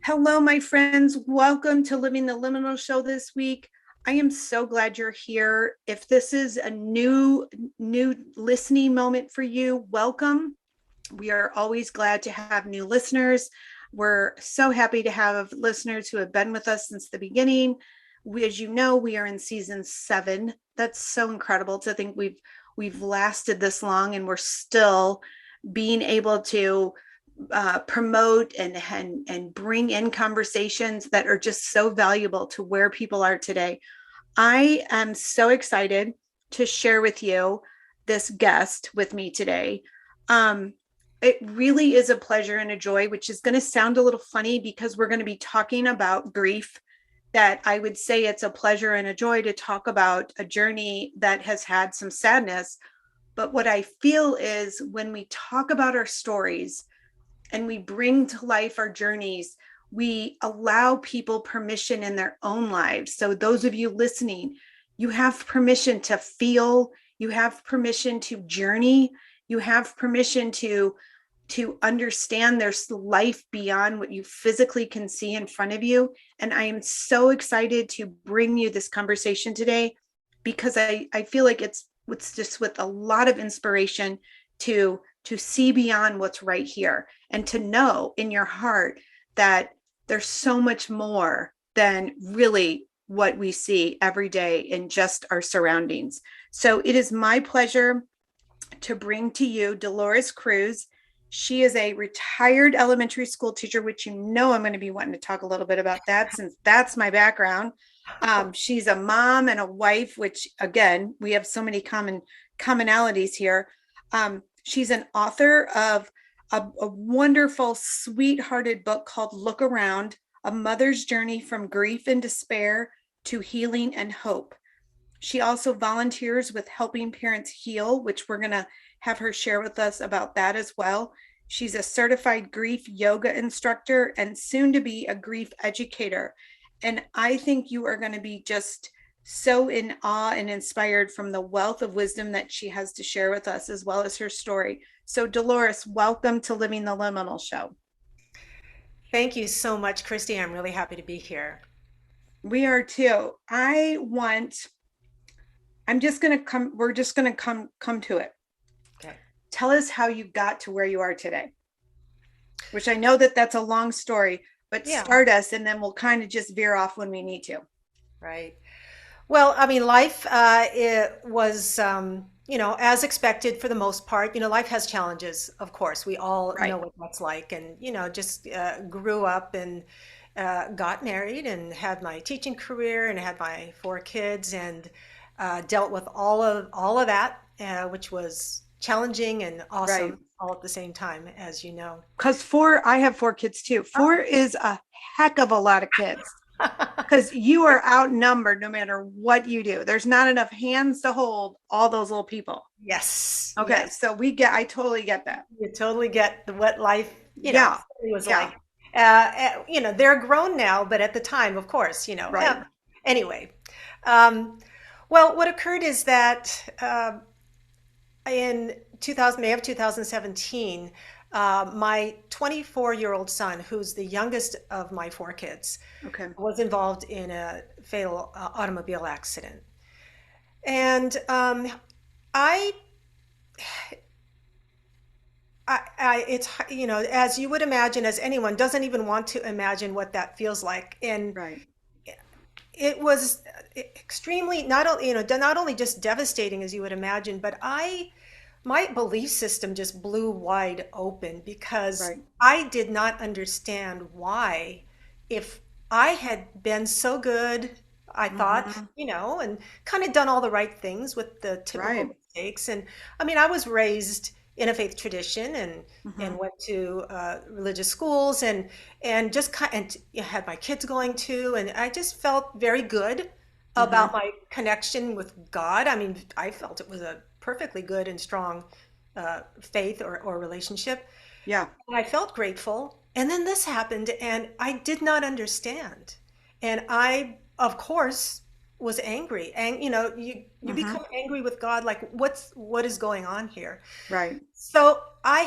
Hello, my friends. Welcome to Living the Liminal show this week. I am so glad you're here. If this is a new listening moment for you, welcome. We are always glad to have new listeners. We're so happy to have listeners who have been with us since the beginning. As you know, we are in season 7. That's so incredible to think we've lasted this long and we're still being able to promote and bring in conversations that are just so valuable to where people are today. I am so excited to share with you this guest with me today. It really is a pleasure and a joy, which is going to sound a little funny because we're going to be talking about grief. That I would say it's a pleasure and a joy to talk about a journey that has had some sadness. But what I feel is when we talk about our stories, and we bring to life our journeys, we allow people permission in their own lives. So, those of you listening, you have permission to feel, you have permission to journey, you have permission to understand there's life beyond what you physically can see in front of you. And I am so excited to bring you this conversation today because I feel like it's just with a lot of inspiration to see beyond what's right here and to know in your heart that there's so much more than really what we see every day in just our surroundings. So it is my pleasure to bring to you Dolores Cruz. She is a retired elementary school teacher, which I'm going to be wanting to talk a little bit about that since that's my background. She's a mom and a wife, which again, we have so many commonalities here. She's an author of a wonderful, sweethearted book called Look Around, A Mother's Journey from Grief and Despair to Healing and Hope. She also volunteers with Helping Parents Heal, which we're going to have her share with us about that as well. She's a certified grief yoga instructor and soon to be a grief educator. And I think you are going to be just so in awe and inspired from the wealth of wisdom that she has to share with us, as well as her story. So, Dolores, welcome to Living the Liminal show. Thank you so much, Christy. I'm really happy to be here. We are too. I'm just going to we're just going to come to it. Okay. Tell us how you got to where you are today, which I know that that's a long story, but Yeah, start us and then we'll kind of just veer off when we need to. right. Well, I mean, life it was, as expected for the most part. Life has challenges, of course. We all Right. know what that's like. And, just grew up and got married and had my teaching career and had my 4 kids and dealt with all of that, which was challenging and Right. awesome all at the same time, as you know. Because I have 4 kids too. Four is a heck of a lot of kids because you are outnumbered no matter what you do. There's not enough hands to hold all those little people. Yes, Okay. yes. So I totally get that. You totally get what life, Yeah. was Yeah. like. They're grown now, but at the time, of course, Right. anyway. Um, well, what occurred is that in 2000, May of 2017, my 24-year-old son, who's the youngest of my 4 kids, Okay. was involved in a fatal automobile accident. And I it's as you would imagine, as anyone doesn't even want to imagine what that feels like, and Right. it was extremely not only just devastating as you would imagine, but my belief system just blew wide open because Right. I did not understand why, if I had been so good, I thought, Mm-hmm. and kind of done all the right things with the typical Right. mistakes. And I mean, I was raised in a faith tradition and Mm-hmm. went to religious schools and just had my kids going to, and I just felt very good Mm-hmm. about my connection with God. I mean, I felt it was a perfectly good and strong faith or relationship. Yeah. And I felt grateful. And then this happened, and I did not understand. And I, of course, was angry. And you Mm-hmm. become angry with God, like what is going on here? Right. So I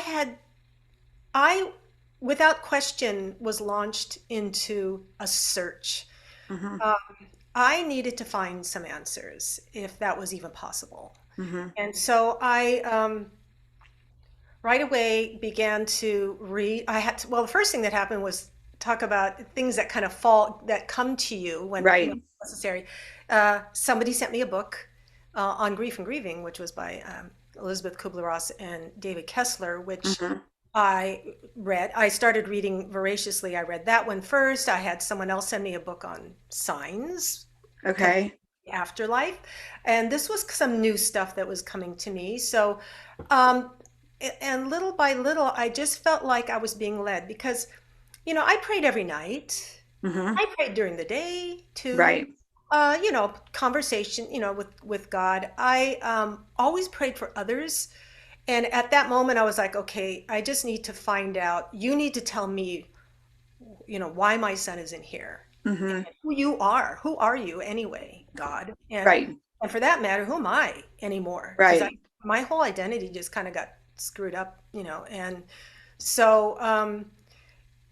without question, was launched into a search. Hmm. Um, I needed to find some answers, if that was even possible. Hmm. And so I right away began to read. Well, the first thing that happened was talk about things that kind of that come to you when Right. necessary. Somebody sent me a book on grief and grieving, which was by Elizabeth Kubler-Ross and David Kessler, which Hmm. I read. I started reading voraciously. I read that one first. I had someone else send me a book on signs connected Okay. to the afterlife. And this was some new stuff that was coming to me. So, um, and little by little, I just felt like I was being led because, I prayed every night. Hmm. I prayed during the day too. Right. Conversation, with God. I always prayed for others. And at that moment, I was like, okay, I just need to find out. You need to tell me, why my son isn't here Hmm. and who you are. Who are you anyway, God? Right. And for that matter, who am I anymore? Because Right. my whole identity just kind of got screwed up, and so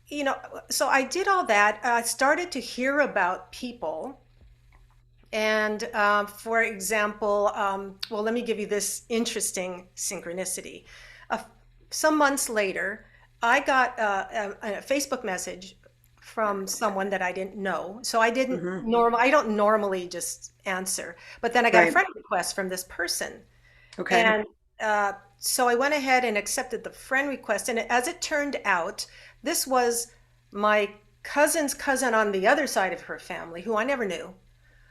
you know, so I did all that. I started to hear about people. And for example, well, let me give you this interesting synchronicity. Uh, some months later, I got a Facebook message from someone that I didn't know. So Hmm. I don't normally just answer, but then I got a Right. friend request from this person. Okay. And so I went ahead and accepted the friend request. And as it turned out, this was my cousin's cousin on the other side of her family, who I never knew,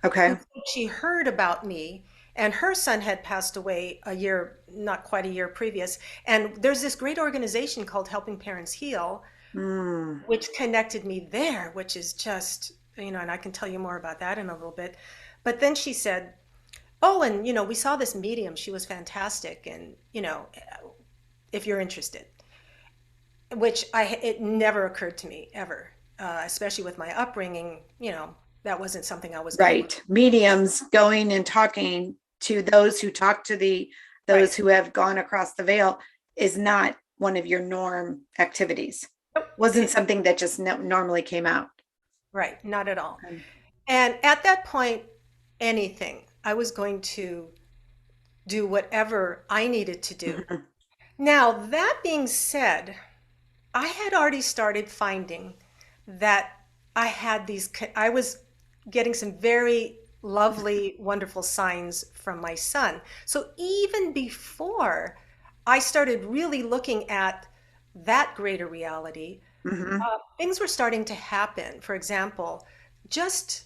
who Okay. said she heard about me, and her son had passed away a year, not quite a year previous. And there's this great organization called Helping Parents Heal, Mm. which connected me there, which is just, and I can tell you more about that in a little bit. But then she said, oh, and we saw this medium. She was fantastic. And, if you're interested, which it never occurred to me ever, especially with my upbringing, that wasn't something I was going to look. Right. Mediums going and talking to those who talk to Right. those who have gone across the veil is not one of your norm activities. Nope. Wasn't something that just normally came out. Right. Not at all. Okay. And at that point, anything, I was going to do whatever I needed to do. Mhm. Now, that being said, I had already started finding that I was getting some very lovely, wonderful signs from my son. So even before I started really looking at that greater reality, Mhm. things were starting to happen. For example, just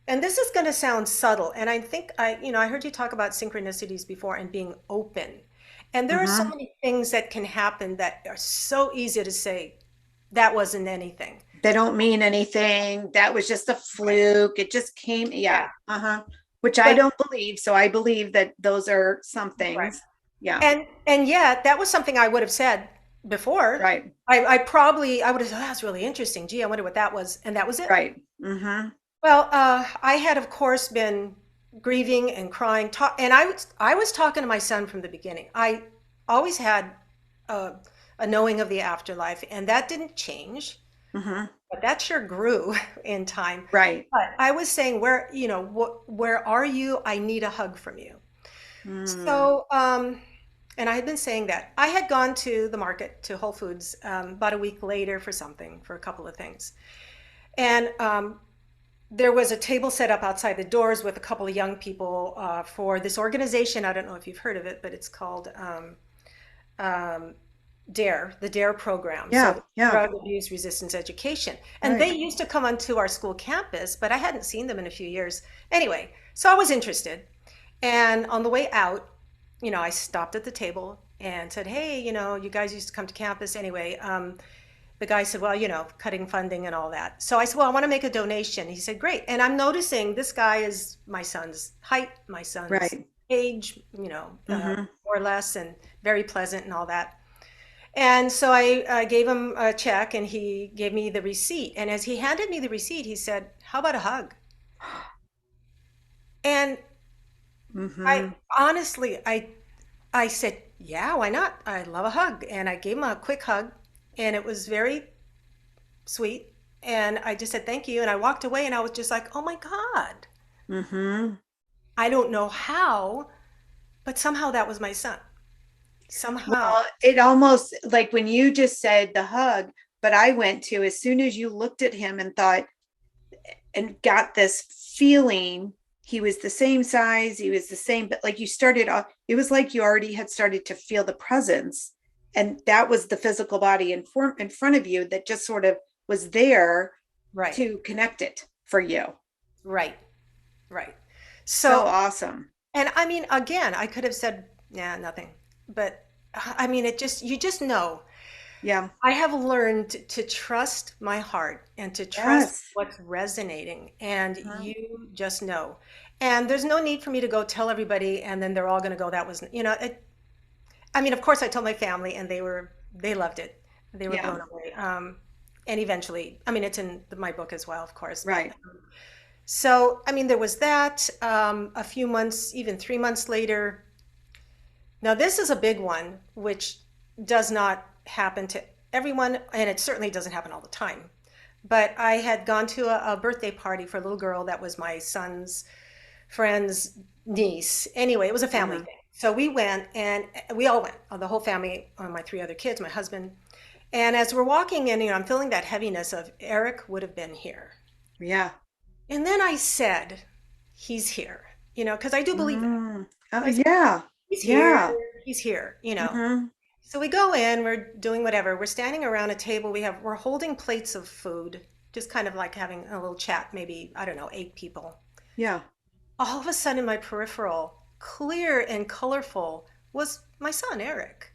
and this is going to sound subtle, and I think I heard you talk about synchronicities before and being open. And there are so Mhm. many things that can happen that are so easy to say, that wasn't anything. They don't mean anything. That was just a Right. fluke. It just came. Yeah. Yeah. Uh-huh. Which I But don't believe. So I believe that those are some right. things. Yeah. And yet that was something I would have said before. Right. I would have said, oh, that's really interesting. Gee, I wonder what that was. And that was it. Right. Mhm. Well, I had, of course, been grieving and crying, and I was talking to my son from the beginning. I always had a, a knowing of the afterlife, and that didn't change, Mhm. but that sure grew in time. Right. But I was saying, where are you? I need a hug from you. Mm. So, and I had been saying that. I had gone to the market, to Whole Foods, about a week later for a couple of things. And there was a table set up outside the doors with a couple of young people for this organization. I don't know if you've heard of it, but it's called um, DARE, the DARE program. Yeah. So Yeah. Drug Abuse Resistance Education. And they Right. used to come onto our school campus, but I hadn't seen them in a few years. Anyway, so I was interested. And on the way out, I stopped at the table and said, hey, you guys used to come to campus. Anyway, the guy said, well, cutting funding and all that. So I said, well, I want to make a donation. He said, great. And I'm noticing this guy is my son's height, my son's Right. age, Mhm. more or less, and very pleasant and all that. And so I gave him a check and he gave me the receipt. And as he handed me the receipt, he said, how about a hug? And I Mhm. honestly, I said, yeah, why not? I love a hug. And I gave him a quick hug. and it was very sweet. And I just said thank you, and I walked away, and I was just like, oh my God, Mm-hmm. I don't know how, but somehow that was my son. Somehow. Well, it almost like when you just said the hug, but I went to as soon as you looked at him and thought and got this feeling he was the same size, he was the same, but like you started off, it was like you already had started to feel the presence. And that was the physical body in front of you that just sort of was there Right, to connect it for you. right, right. So So, awesome. and I mean, again, I could have said, yeah, nothing. But I mean, you just know. Yeah. I have learned to trust my heart and to trust Yes. what's resonating, and Uh-huh. you just know. And there's no need for me to go tell everybody, and then they're all going to go, that was, I mean, of course, I told my family, and they loved it. They were Yeah. blown away. And eventually, I mean, it's in my book as well, of course. But Right. so, I mean, there was that. A few months, even 3 months later. Now, this is a big one, which does not happen to everyone, and it certainly doesn't happen all the time. But I had gone to a birthday party for a little girl that was my son's friend's niece. Anyway, it was a family Uh-huh. thing. So we went, and we all went, the whole family, my three other kids, my husband. And as we're walking in, I'm feeling that heaviness of Eric would have been here. Yeah. And then I said, he's here, because I do believe that. Mm. Oh, So I said, yeah. he's here, Yeah. he's here. Mm-hmm. So we go in, we're doing whatever. We're standing around a table. We're holding plates of food, just kind of like having a little chat, maybe, I don't know, 8 people. Yeah. All of a sudden, my peripheral, clear and colorful, was my son, Eric.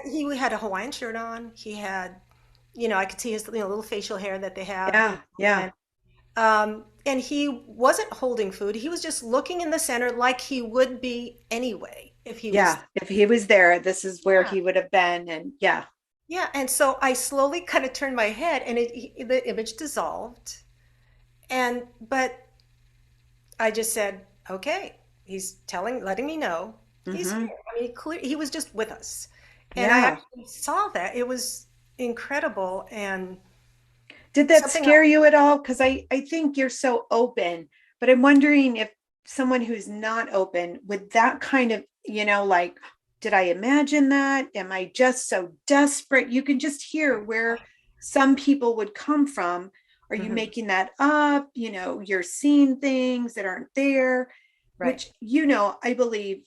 He had a Hawaiian shirt on. He had, I could see his little facial hair that they have, Yeah. Yeah. and he wasn't holding food. He was just looking in the center like he would be anyway if he was. Yeah. If he was there, this is where Yeah. he would have been. And yeah. Yeah, and so I slowly kind of turned my head, and the image dissolved. But I just said, "Okay, letting me know he's Mm-hmm. here." I mean, he was just with us, and I Yeah. actually saw that. It was incredible, and Did that something scare else. you at all? Because I think you're so open, but I'm wondering if someone who's not open with that kind of, like, did I imagine that? Am I just so desperate? You can just hear where some people would come from. Are you Mhm. making that up? You're seeing things that aren't there, Right. which, I believe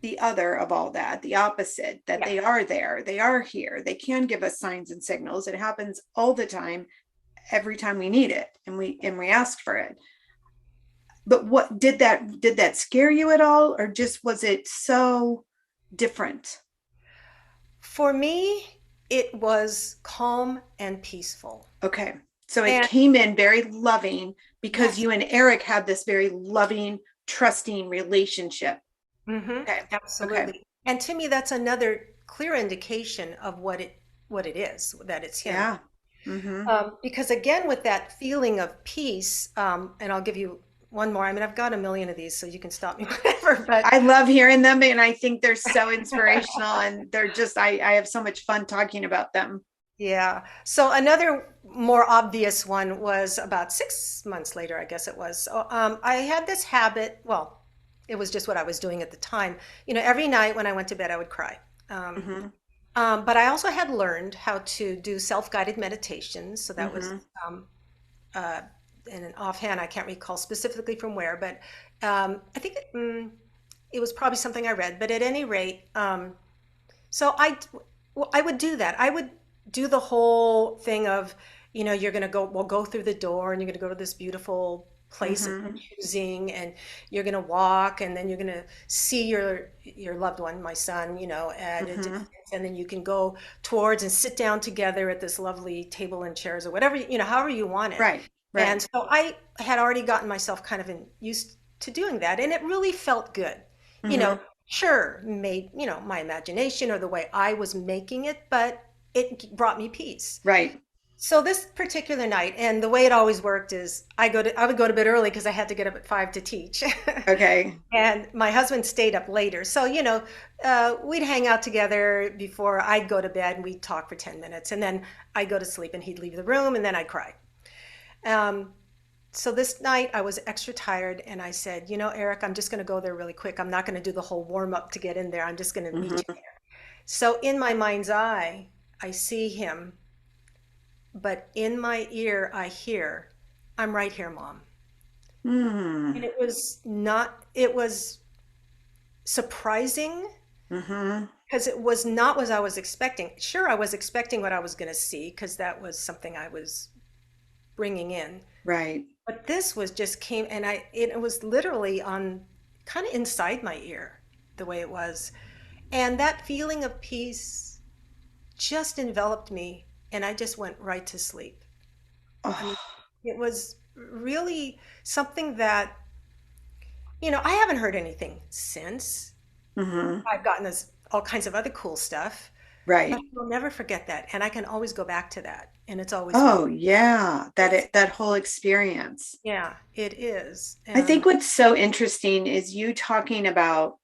the other of all that, the opposite, that Yeah. they are there, they are here, they can give us signs and signals. It happens all the time every time we need it and we ask for it. But what did that scare you at all, or just was it so different? For me, it was calm and peaceful. Okay, so it And came in very loving because yes, you and Eric had this very loving, trusting relationship. Okay. Okay. absolutely. And to me, that's another clear indication of what it is, that it's him. Yeah. Mm-hmm. Because again, with that feeling of peace, and I'll give you one more. I mean, I've got a million of these, so you can stop me whenever. But I love hearing them, and I think they're so inspirational, and they're just I have so much fun talking about them. yeah. So another more obvious one was about 6 months later, I guess it was. So, I had this habit. Well, it was just what I was doing at the time. Every night when I went to bed, I would cry. Um, Mm-hmm. but I also had learned how to do self-guided meditations. So that was, Mm-hmm. um, uh, in an offhand, I can't recall specifically from where, but I think it was probably something I read. But at any rate, so I would do that. I would do the whole thing of, you're going to we'll go through the door, and you're going to go to this beautiful place of Mm-hmm. choosing, and you're going to walk, and then you're going to see your loved one, my son, at a Mm-hmm. distance, and then you can go towards and sit down together at this lovely table and chairs, or whatever, however you want it. Right. And Right. so I had already gotten myself kind of used to doing that, and it really felt good. You know, Mm-hmm. sure, made, my imagination or the way I was making it, but it brought me peace. Right. So this particular night, and the way it always worked is I would go to bed early because I had to get up at 5 to teach. Okay. And my husband stayed up later. So, we'd hang out together before I'd go to bed and we'd talk for 10 minutes. And then I'd go to sleep and he'd leave the room and then I'd cry. Um, so this night I was extra tired and I said, Eric, I'm just going to go there really quick. I'm not going to do the whole warm up to get in there. I'm just going to meet you Hmm. there. So in my mind's eye, I see him, but in my ear, I hear, I'm right here, Mom. And Hmm. it was surprising Hmm. because it was not what I was expecting. Sure, I was expecting what I was going to see because that was something I was bringing in. Right. But this was just came and it was literally on kind of inside my ear, the way it was. And that feeling of peace just enveloped me and I just went right to sleep. I mean, Oh. it was really something that, I haven't heard anything since. Hmm. I've gotten this all kinds of other cool stuff, but Right. I'll never forget that. And I can always go back to that. And it's always been, Oh, yeah. it's, That whole experience. yeah, it is. I think And what's so interesting is you talking about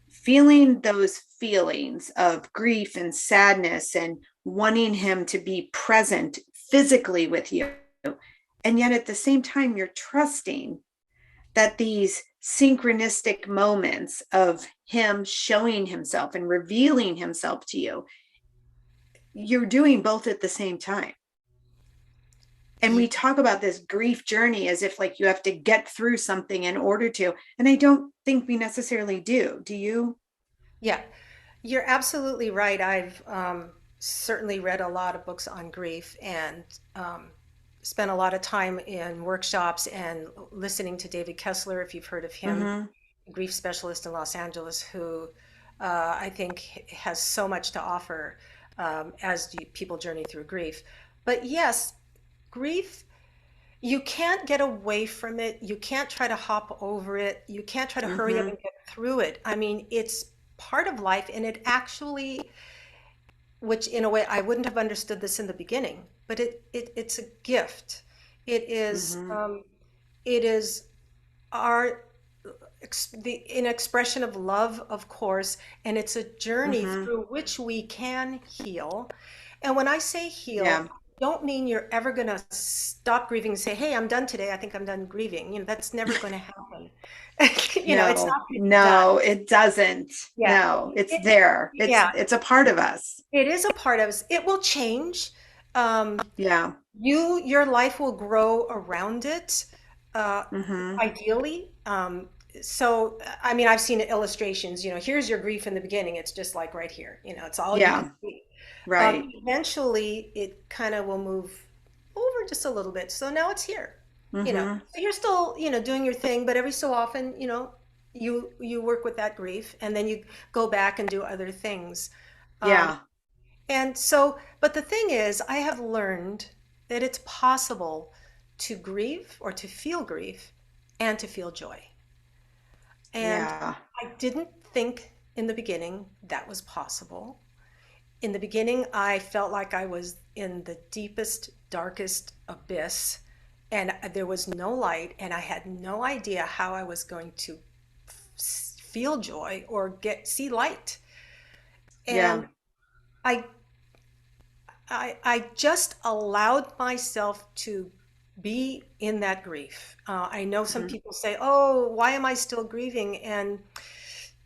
feeling those feelings of grief and sadness and wanting him to be present physically with you. And yet at the same time, you're trusting that these synchronistic moments of him showing himself and revealing himself to you, you're doing both at the same time. And yeah, we talk about this grief journey as if like you have to get through something in order to, and I don't think we necessarily do. Do you? yeah, you're absolutely right. I've certainly read a lot of books on grief and um, spent a lot of time in workshops and listening to David Kessler, if you've heard of him, Mm-hmm. a grief specialist in Los Angeles, who I think has so much to offer as people journey through grief. But yes, grief, you can't get away from it. You can't try to hop over it. You can't try to hurry up Mm-hmm. and get through it. I mean, it's part of life, and it actually, which in a way I wouldn't have understood this in the beginning, but it's a gift. It is Mm-hmm. um, it is our an expression of love, of course, and it's a journey Mm-hmm. through which we can heal. And when I say heal, Yeah. I don't mean you're ever going to stop grieving and say, "Hey, I'm done today. I think I'm done grieving." That's never going to happen. It's No, not going to be done. no, it doesn't. Yeah. No, it's It, there. yeah, It's a part of us. it is a part of us. It will change. Um, Yeah. your life will grow around it, uh, Mm-hmm. ideally. So, I mean, I've seen illustrations, here's your grief in the beginning. It's just like right here, it's all you can Yeah. see. Right. Eventually, it kind of will move over just a little bit. So now it's here, Mm-hmm. So you're still, doing your thing, but every so often, you work with that grief and then you go back and do other things. Um, Yeah. and so, but the thing is, I have learned that it's possible to grieve or to feel grief and to feel joy. And Yeah. I didn't think in the beginning that was possible. In the beginning, I felt like I was in the deepest, darkest abyss, and there was no light, and I had no idea how I was going to feel joy or see light. Yeah. And I I just allowed myself to be in that grief. I know some Mm-hmm. people say, "Oh, why am I still grieving?" And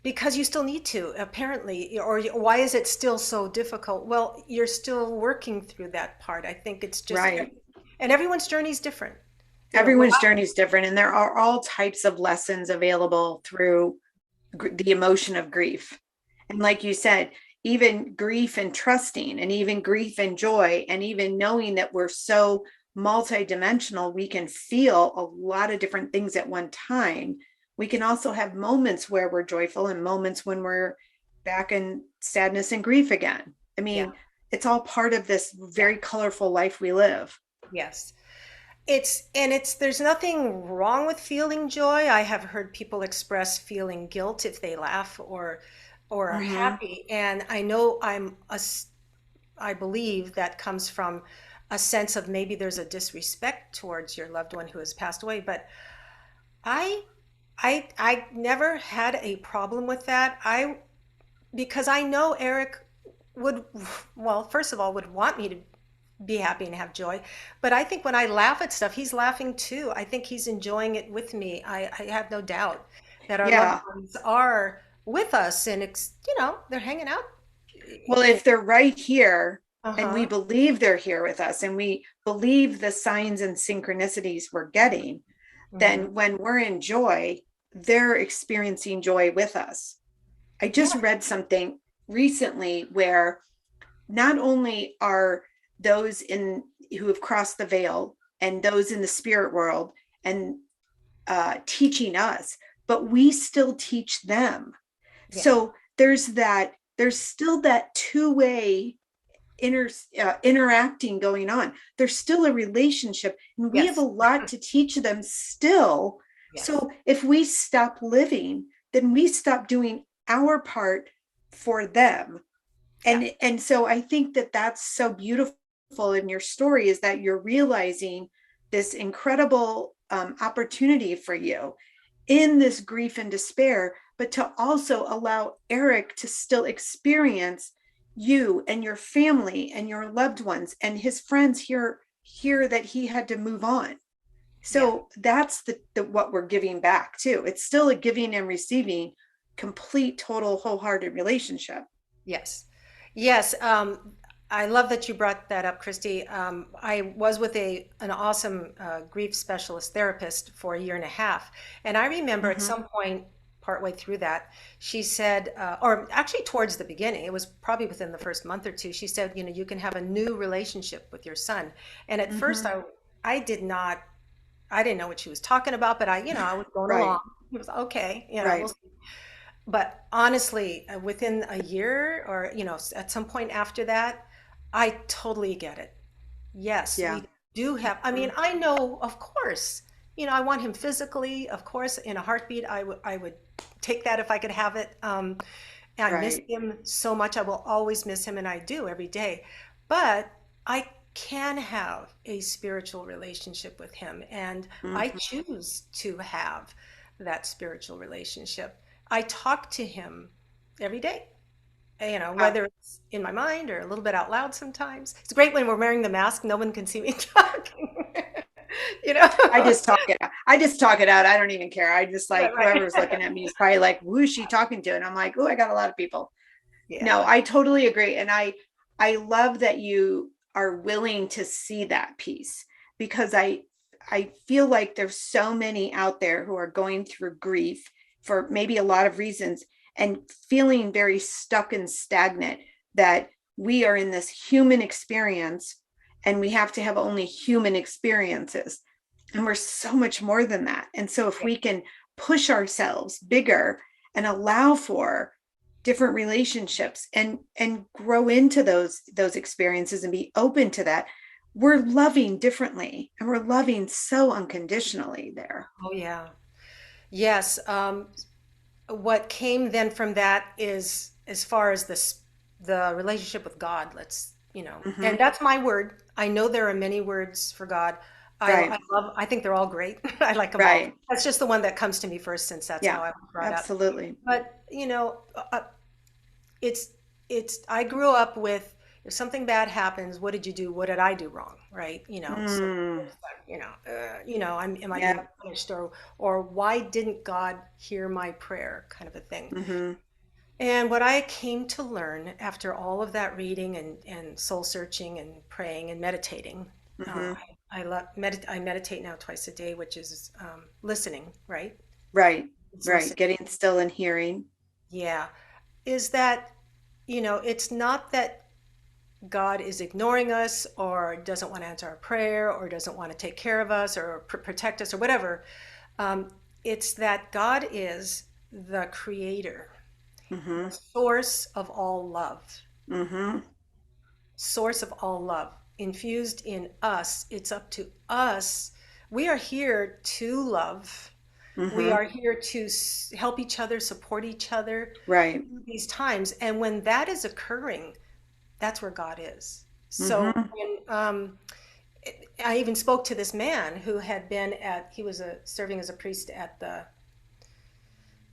because you still need to, apparently, or why is it still so difficult? Well, you're still working through that part. I think it's just, Right. and everyone's journey is different. What Everyone's journey is different, and there are all types of lessons available through the emotion of grief. And like you said, even grief and trusting, and even grief and joy, and even knowing that we're so multidimensional, we can feel a lot of different things at one time. We can also have moments where we're joyful and moments when we're back in sadness and grief again. I yeah, mean, it's all part of this yeah, very colorful life we live. yes. There's nothing wrong with feeling joy. I have heard people express feeling guilt if they laugh or are Mm-hmm. happy. And I know I believe that comes from a sense of maybe there's a disrespect towards your loved one who has passed away. But I I never had a problem with that. Because I know Eric would, well, first of all, would want me to be happy and have joy. But I think when I laugh at stuff, he's laughing too. I think he's enjoying it with me. I have no doubt that our loved Yeah. ones are with us, and they're hanging out. Well, if they're right here and we Uh-huh. believe they're here with us and we believe the signs and synchronicities we're getting, Hmm. then when we're in joy, they're experiencing joy with us. I Yeah. just read something recently where not only are those in who have crossed the veil and those in the spirit world and teaching us, but we still teach them. Yeah. So there's still that two-way interacting going on. There's still a relationship, and we have a Yes. lot to teach them still. Yes. So if we stop living, then we stop doing our part for them. Yeah. And so I think that that's so beautiful in your story, is that you're realizing this incredible opportunity for you in this grief and despair, but to also allow Eric to still experience you and your family and your loved ones and his friends here that he had to move on. Yeah. So that's the what we're giving back too. It's still a giving and receiving, complete, total, wholehearted relationship. Yes. Yes. I love that you brought that up, Christy. I was with an awesome grief specialist therapist for a year and a half. And I remember at Mm-hmm. some point, partway through that, she said, or actually towards the beginning, it was probably within the first month or two, she said, you can have a new relationship with your son. And at first, Mm-hmm. I I didn't know what she was talking about, but I was going along. Right. It was okay, we'll Right. see. But honestly, within a year or, at some point after that, I totally get it. Yes, Yeah. we do have, I mean, Mhm. I know, of course, I want him physically, of course, in a heartbeat. I would take that if I could have it. I miss Right. him so much. I will always miss him, and I do every day. But I can have a spiritual relationship with him, and I Mhm. choose to have that spiritual relationship. I talk to him every day, Wow. whether it's in my mind or a little bit out loud sometimes. It's great when we're wearing the mask, no one can see me talking, you know? I just talk it out. I just talk it out. I don't even care. I just Right, like whoever's looking right. at me is probably like, who's she talking to? And I'm like, oh, I got a lot of people. No, Yeah. I totally agree. And I love that you are willing to see that piece, because I feel like there's so many out there who are going through grief for maybe a lot of reasons and feeling very stuck and stagnant, that we are in this human experience and we have to have only human experiences. And we're so much more than that. And so if Yeah. we can push ourselves bigger and allow for different relationships and grow into those experiences and be open to that, we're loving differently and we're loving so unconditionally there. Oh, yeah. Yes. What came then from that is, as far as the relationship with God, and Mm-hmm. that's my word. I know there are many words for God. Right. I think they're all great. I like them all. Right. That's just the one that comes to me first, since that's Yeah, how I was brought up. absolutely. But, it's I grew up with, if something bad happens, what did you do? What did I do wrong? Right? So Mm, am I being yeah. punished, or why didn't God hear my prayer, kind of a thing. Mm-hmm. And what I came to learn after all of that reading and soul searching and praying and meditating, uh, Mm-hmm. I meditate now twice a day, which is listening, right? Right. It's Right. listening. Getting still and hearing. Yeah. Is that, it's not that God is ignoring us or doesn't want to answer our prayer or doesn't want to take care of us or protect us or whatever. Um, it's that God is the creator, Mm-hmm. the source of all love, Mm-hmm. source of all love infused in us. It's up to us. We are here to love. We Mm-hmm. are here to help each other, support each other Right. through these times. And when that is occurring, that's where God is. So Mm-hmm. I even spoke to this man who had been he was serving as a priest at the,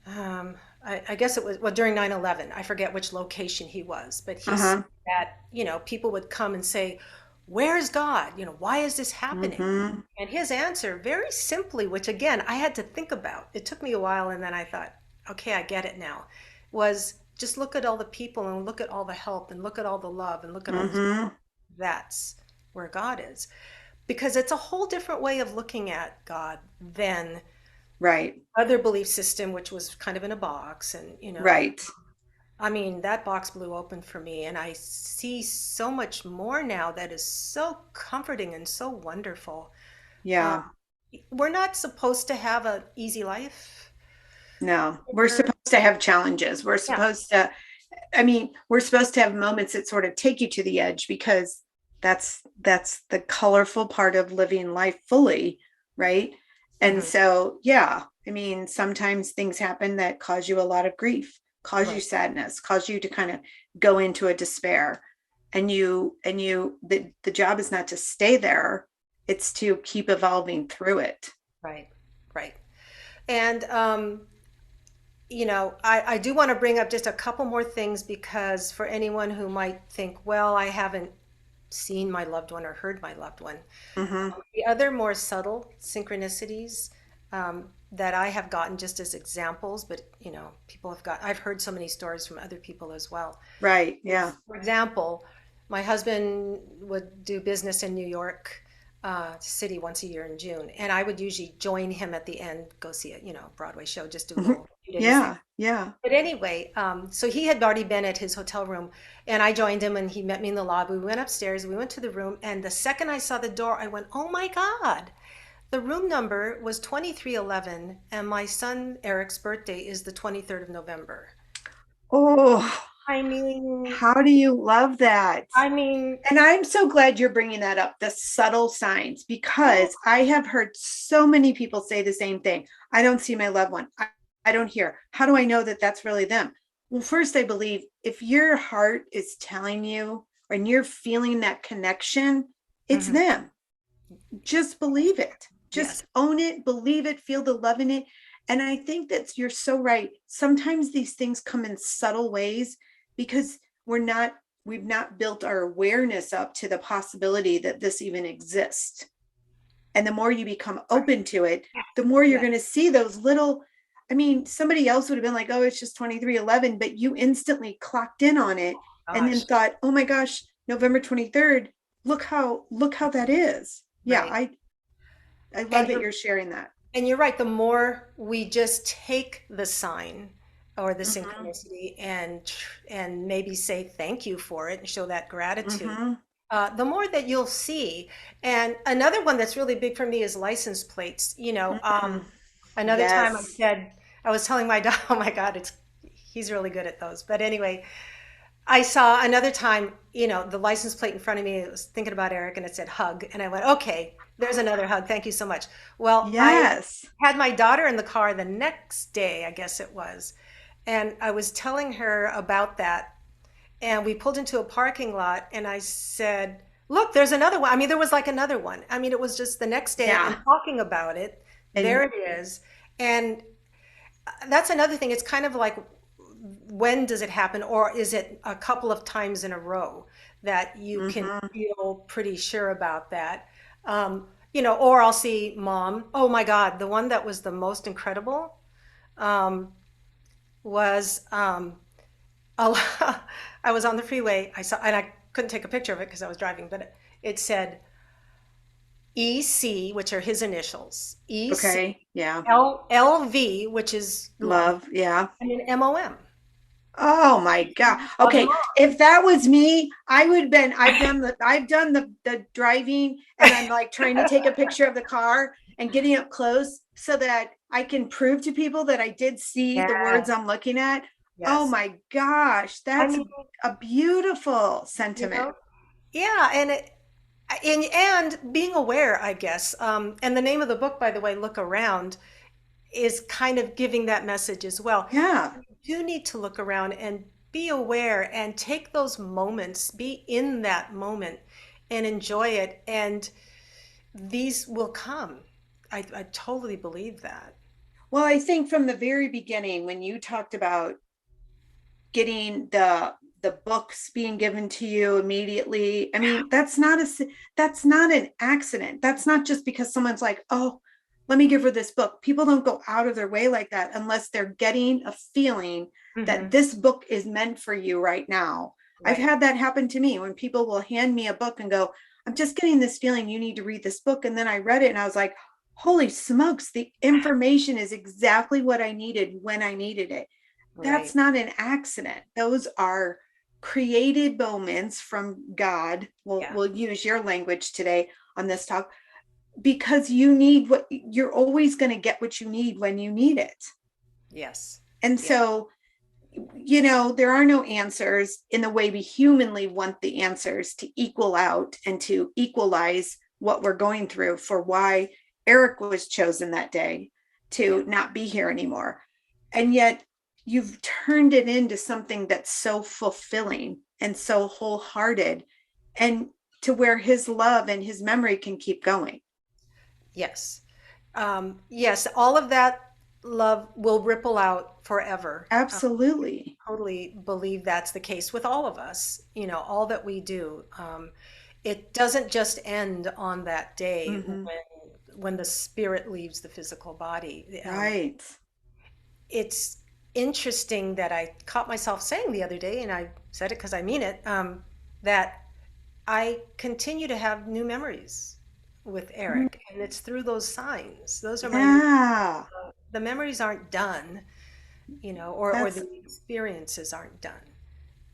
um, I guess it was, well, during 9/11. I forget which location he was, but he said Uh-huh. that, people would come and say, "Where's God? Why is this happening?" Mm-hmm. And his answer, very simply, which again, I had to think about, it took me a while, and then I thought, okay, I get it now, was just look at all the people and look at all the help and look at all the love and look at all the, Mm-hmm. that's where God is. Because it's a whole different way of looking at God than Right. other belief system, which was kind of in a box. And, Right. I mean, that box blew open for me, and I see so much more now that is so comforting and so wonderful. Um, Yeah. we're not supposed to have an easy life. No, we're supposed to have challenges. We're Yeah. supposed to, we're supposed to have moments that sort of take you to the edge because that's the colorful part of living life fully, right? And Hmm. so, yeah, sometimes things happen that cause you a lot of grief, cause you Right. sadness, cause you to kind of go into a despair. The job is not to stay there, it's to keep evolving through it. Right. Right. And, I do want to bring up just a couple more things, because for anyone who might think, well, I haven't seen my loved one or heard my loved one. Hmm. The other more subtle synchronicities, that I have gotten just as examples, but I've heard so many stories from other people as well. Right. Yeah. For example, my husband would do business in New York City once a year in June, and I would usually join him at the end, go see a Broadway show, just do a Mhm. little few days there. Yeah, yeah. But anyway, so he had already been at his hotel room, and I joined him, and he met me in the lobby. We went upstairs, we went to the room, and the second I saw the door, I went, "Oh my God!" The room number was 2311, and my son Eric's birthday is the 23rd of November. Oh, I mean, how do you love that? I mean, And I'm so glad you're bringing that up, the subtle signs, yeah, because I have heard so many people say the same thing. I don't see my loved one. I don't hear. How do I know that that's really them? Well, first, I believe if your heart is telling you and you're feeling that connection, it's mhm, them. Just believe it. yes, Just own it, believe it, feel the love in it. And I think that you're so right. Sometimes these things come in subtle ways because we've not built our awareness up to the possibility that this even exists. And the more you become right, open to it, the more you're yeah, going to see those little. Somebody else would have been like, oh, it's just 2311, but you instantly clocked in on it and then gosh, thought, oh my gosh, November 23rd, look how that is. Yeah, right. I And love that you're you're sharing that. and you're right. The more we just take the sign or the Mm-hmm. synchronicity and maybe say thank you for it and show that gratitude, Mm-hmm. the more that you'll see. And another one that's really big for me is license plates. Mm-hmm. Another time Yes. I was telling my dad, oh my God, he's really good at those. But anyway, I saw another time, the license plate in front of me. I was thinking about Eric, and it said hug. And I went, okay, there's another hug. Thank you so much. Well, I Yes. had my daughter in the car the next day, I guess it was. And I was telling her about that. And we pulled into a parking lot, and I said, look, there's another one. I mean, there was like another one. I mean, it was just the next day and Yeah. talking about it. There And it is. And that's another thing. It's kind of like, when does it happen, or is it a couple of times in a row that you can mm-hmm. feel pretty sure about that? Or I'll see mom. Oh my God, the one that was the most incredible um, was I was on the freeway. I saw, and I couldn't take a picture of it because I was driving, but it said EC, which are his initials, EC, Okay. Yeah. LV, which is love, Love. Yeah. and then MOM. Oh my God. Love Okay. mom. If that was me, I would have been, I've done the driving and I'm like trying to take a picture of the car and getting up close so that I can prove to people that I did see the words Yes, I'm looking at. Oh yes. my gosh. I That's mean, a beautiful you sentiment. know, yeah, and being aware, I guess. And the name of the book, by the way, Look Around, is kind of giving that message as well. Yeah. You do need to look around and be aware and take those moments, be in that moment and enjoy it. And these will come. I totally believe that. Well, I think from the very beginning, when you talked about getting the books being given to you immediately, I mean, that's not an accident. That's not just because someone's like, oh, let me give her this book. People don't go out of their way like that unless they're getting a feeling that Hmm. this book is meant for you right now. I've Right. had that happen to me when people will hand me a book and go, I'm just getting this feeling you need to read this book. And then I read it and I was like, holy smokes, the information is exactly what I needed when I needed it. That's Right. not an accident. Those are created moments from God. Yeah. We'll use your language today on this talk because you need what you're always going to get what you need when you need it. Yes. And Yeah. so, there are no answers in the way we humanly want the answers to equal out and to equalize what we're going through for why Eric was chosen that day Yeah. to not be here anymore. And yet you've turned it into something that's so fulfilling and so wholehearted and to where his love and his memory can keep going. Yes. Yes. All of that love will ripple out forever. Absolutely. Totally believe that's the case with all of us. All that we do. It doesn't just end on that day Mm-hmm. when the spirit leaves the physical body. Right. It's interesting that I caught myself saying the other day, and I said it because I mean it, that I continue to have new memories with Mm, Eric, and it's through those signs. Those are my new, yeah. the memories aren't done, or That's the experiences aren't done.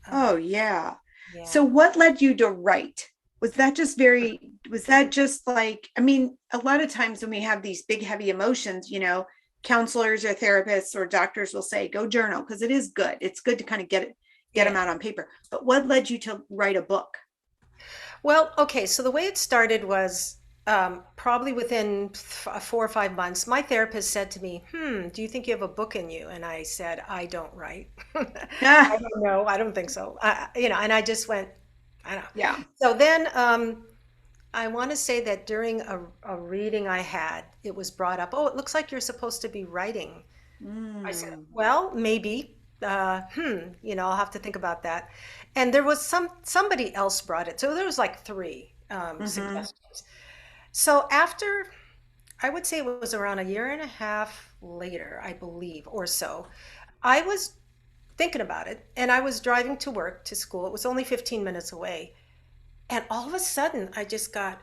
Uh, Oh, yeah. yeah. So what led you to write? Was that just like, I mean, a lot of times when we have these big, heavy emotions, counselors or therapists or doctors will say, go journal because it is good. It's good to kind of get them Yeah. out on paper. But what led you to write a book? Well, okay, so the way it started was probably within 4 or 5 months, my therapist said to me, do you think you have a book in you? And I said, I don't write. I Ah, don't know. I don't think so. And I just went, I don't know. yeah. So then I want to say that during a reading I had, it was brought up, oh, it looks like you're supposed to be writing. I said, Mm, well, maybe. I'll have to think about that. And there was somebody else brought it. So there was like three mm-hmm. suggestions. So after, I would say it was around a year and a half later, I believe, or so, I was thinking about it and I was driving to work, to school. It was only 15 minutes away. And all of a sudden, I just got,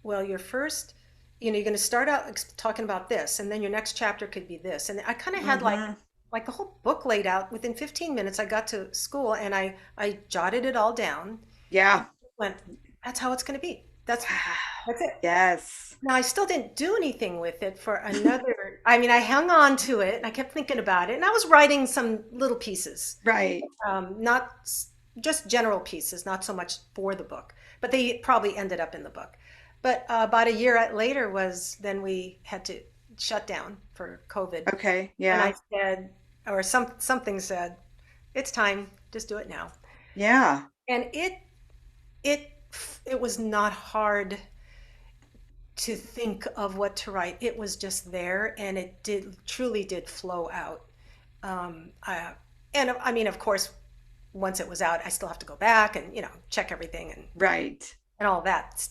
well, your first, you're going to start out talking about this, and then your next chapter could be this. And I kind of had Mm-hmm. like the whole book laid out. Within 15 minutes, I got to school and I jotted it all down and Yeah. went, that's how it's going to be. That's it. Yes. Now, I still didn't do anything with it for another, I mean, I hung on to it and I kept thinking about it, and I was writing some little pieces, Right. not just general pieces, not so much for the book, but they probably ended up in the book. But about a year later was then we had to shut down for COVID, Okay. and I Yeah. said, or something said, it's time, just do it now. Yeah. And it it was not hard to think of what to write. It was just there, and it truly did flow out. Um, I, and I mean, of course, once it was out, I still have to go back and check everything Right. and all that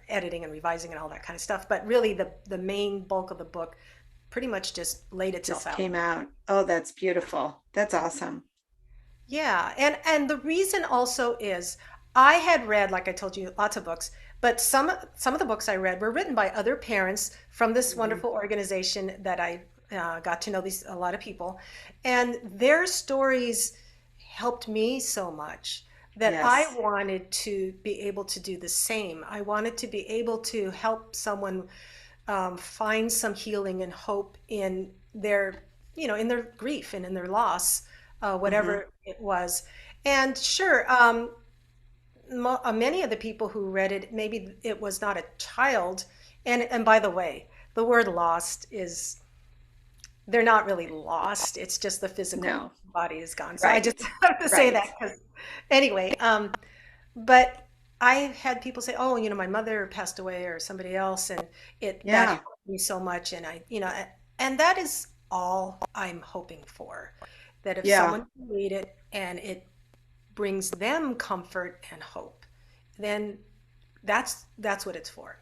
editing and revising and all that kind of stuff. But really, the main bulk of the book pretty much just laid itself Just out. came out. Oh, that's beautiful. That's awesome. Yeah, and the reason also is I had read, like I told you, lots of books, but some of the books I read were written by other parents from this Mhm. wonderful organization that I got to know a lot of people, and their stories helped me so much that I Yes. wanted to be able to do the same. I wanted to be able to help someone find some healing and hope in in their grief and in their loss, Hmm. whatever it was. And sure, many of the people who read it, maybe it was not a child. And by the way, the word lost is, they're not really lost. It's just the physical No. body is gone. So I just Right. have to say Right. that because anyway, but I've had people say, "Oh, my mother passed away or somebody else," and it that Yeah. helped me so much. And and that is all I'm hoping for. That if Yeah. someone can read it and it brings them comfort and hope, then that's what it's for.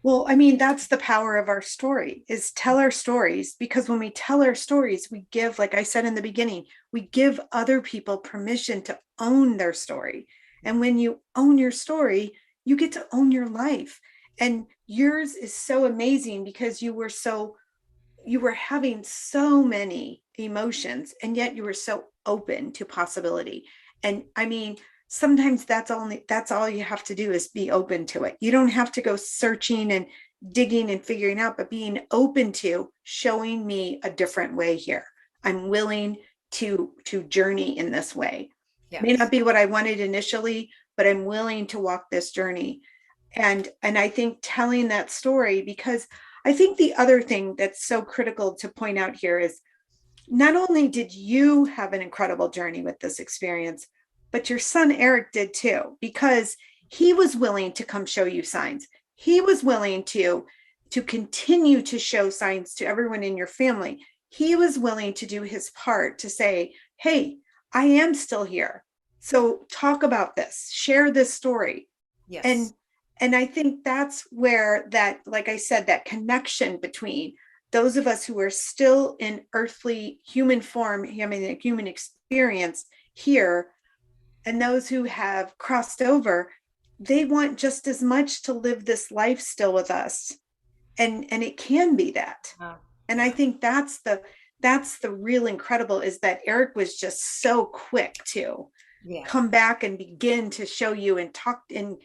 Well, I mean, that's the power of our story is tell our stories because when we tell our stories, we give, like I said in the beginning, we give other people permission to own their story. And when you own your story, you get to own your life. And yours is so amazing because you were having so many emotions and yet you were so open to possibility. And I mean, sometimes that's all you have to do is be open to it. You don't have to go searching and digging and figuring out, but being open to showing me a different way here. I'm willing to journey in this way. May not Yes. be what I wanted initially, but I'm willing to walk this journey. And I think telling that story, because I think the other thing that's so critical to point out here is not only did you have an incredible journey with this experience, but your son Eric did too, because he was willing to come show you signs. He was willing to continue to show signs to everyone in your family. He was willing to do his part to say, "Hey, I am still here. So talk about this, share this story." Yes. And and I think that's where that, like I said, that connection between those of us who are still in earthly human form, having a human experience here, and those who have crossed over, they want just as much to live this life still with us. And it can be that. And I Yeah. think that's the real incredible is that Eric was just so quick to Yeah. come back and begin to show you and talk and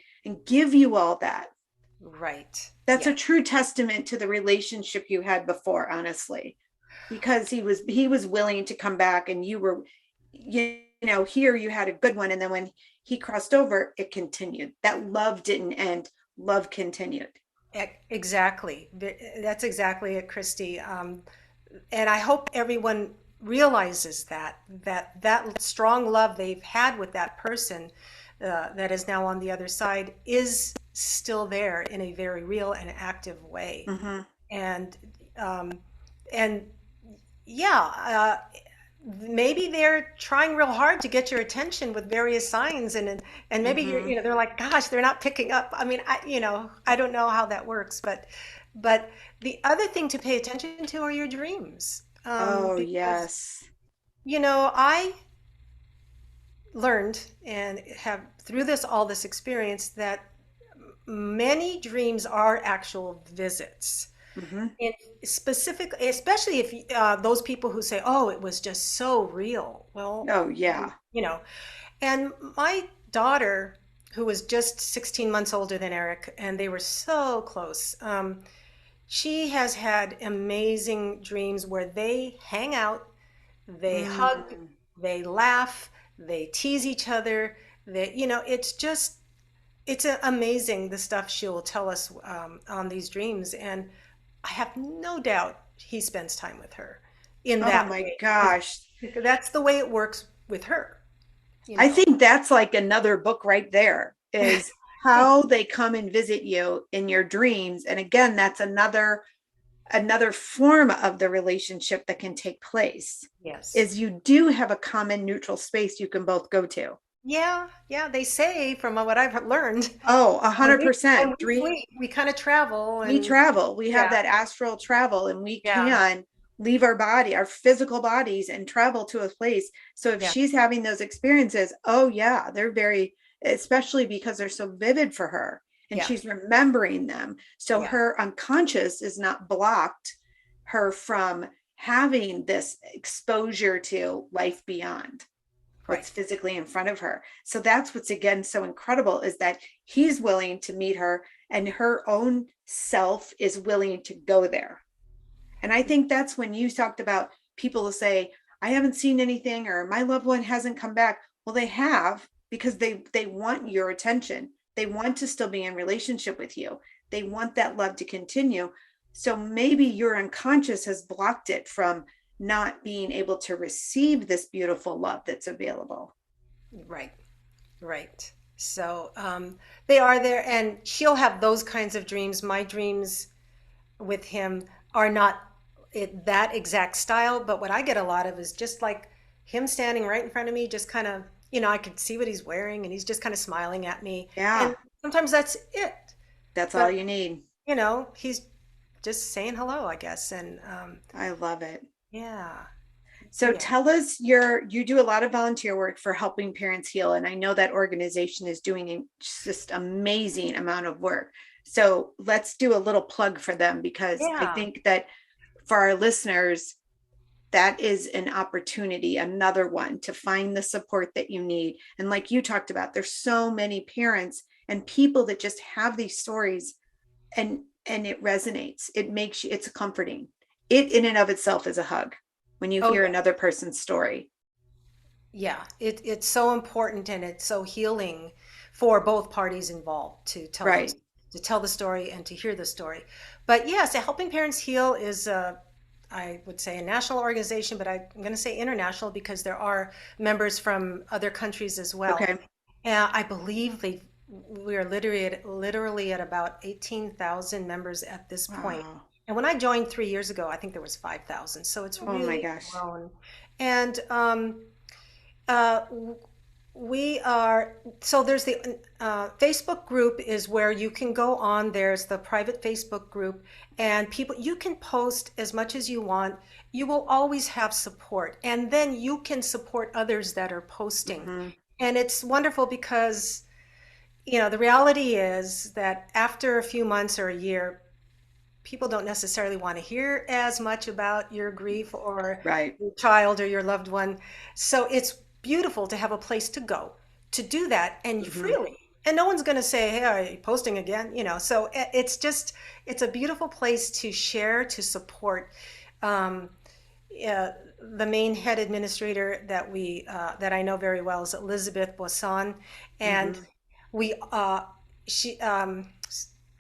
give you all that. Right. That's a Yeah. true testament to the relationship you had before, honestly, because he was willing to come back and you were, here you had a good one, and then when he crossed over, it continued. That love didn't end, love continued. Exactly. That's exactly it, Christy. And I hope everyone realizes that strong love they've had with that person that is now on the other side is still there in a very real and active way. Mm-hmm. And um, and yeah, maybe they're trying real hard to get your attention with various signs, and maybe Mm-hmm. they're like, gosh, they're not picking up. I mean, I don't know how that works, but the other thing to pay attention to are your dreams, Oh because yes. I learned and have through this experience that many dreams are actual visits. Mm-hmm. And specifically, especially if those people who say, "Oh, it was just so real." Well, Oh yeah. you know, and my daughter, who was just 16 months older than Eric, and they were so close, she has had amazing dreams where they hang out, they hug, Mm. they laugh, they tease each other. It's just it's amazing the stuff she'll tell us on these dreams, and I have no doubt he spends time with her in Oh that my way gosh. because that's the way it works with her, you I know. think that's like another book right there is how they come and visit you in your dreams. And again, that's another form of the relationship that can take place Yes. is you do have a common neutral space you can both go to. Yeah, yeah. They say from what I've learned, Oh, a when hundred when percent. we sleep, we kind of travel, We and travel. We have yeah, that astral travel and we yeah, can leave our body, our physical bodies, and travel to a place. So if yeah, she's having those experiences, oh yeah, they're very, especially because they're so vivid for her and yeah, she's remembering them. So yeah. her unconscious is not blocked her from having this exposure to life beyond Right. what's physically in front of her. So that's what's again so incredible is that he's willing to meet her and her own self is willing to go there. And I think that's when you talked about people who say, I haven't seen anything or my loved one hasn't come back. Well, they have because they want your attention. They want to still be in relationship with you. They want that love to continue. So maybe your unconscious has blocked it from not being able to receive this beautiful love that's available. Right. Right. So they are there, and she'll have those kinds of dreams. My dreams with him are not that exact style, but what I get a lot of is just like him standing right in front of me, just kind of, I could see what he's wearing, and he's just kind of smiling at me. And Yeah, sometimes that's it. that's all But, you need. he's just saying hello, I guess. And I love it. yeah, So yeah. tell us you do a lot of volunteer work for helping parents heal. And I know that organization is doing a just amazing amount of work. So let's do a little plug for them because I Yeah. think that for our listeners, that is an opportunity, another one to find the support that you need. And like you talked about, there's so many parents and people that just have these stories and it resonates. It makes you, it's comforting. It in and of itself is a hug when you Oh, hear yeah. another person's story. Yeah. It's so important, and it's so healing for both parties involved Right. to tell the story and to hear the story. But yes, Helping Parents Heal is I would say a national organization, but I'm going to say international because there are members from other countries as well. Okay. And I believe we are literally at about 18,000 members at this point. Wow. And when I joined 3 years ago, I think there was 5,000. So it's Oh my really gosh. grown. And uh, we are, so there's the Facebook group is where you can go on. There's the private Facebook group, and you can post as much as you want. You will always have support, and then you can support others that are posting. Hmm. And it's wonderful because, the reality is that after a few months or a year, people don't necessarily want to hear as much about your grief or Right. your child or your loved one. So it's beautiful to have a place to go to do that, and you Hmm. freely. And no one's going to say, "Hey, are you posting again?" So it's a beautiful place to share, to support. Um, the main head administrator that I know very well is Elizabeth Boisson, and Hmm. we she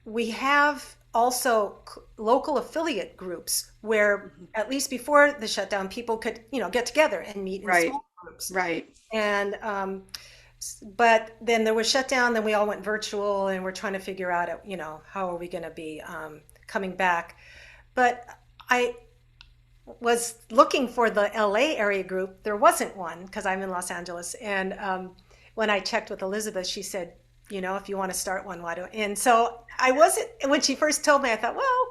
we have also local affiliate groups where Hmm. at least before the shutdown, people could get together and meet in Right. small groups. Right. And but then there was shutdown, then we all went virtual, and we're trying to figure out how are we going to be coming back. But I was looking for the LA area group. There wasn't one because I'm in Los Angeles. And when I checked with Elizabeth, she said, if you want to start one, why don't? And so I wasn't, when she first told me, I thought, well,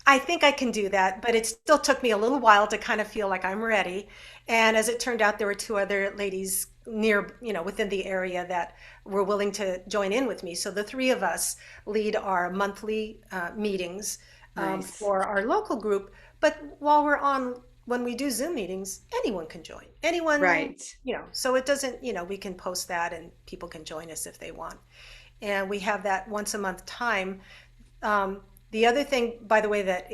I think I can do that. But it still took me a little while to kind of feel like I'm ready. And as it turned out, there were two other ladies near, within the area that were willing to join in with me. So the three of us lead our monthly meetings Nice. for our local group. But when we do Zoom meetings, anyone can join. Anyone, Right. so it doesn't, we can post that and people can join us if they want. And we have that once a month time. Um, the other thing, by the way, that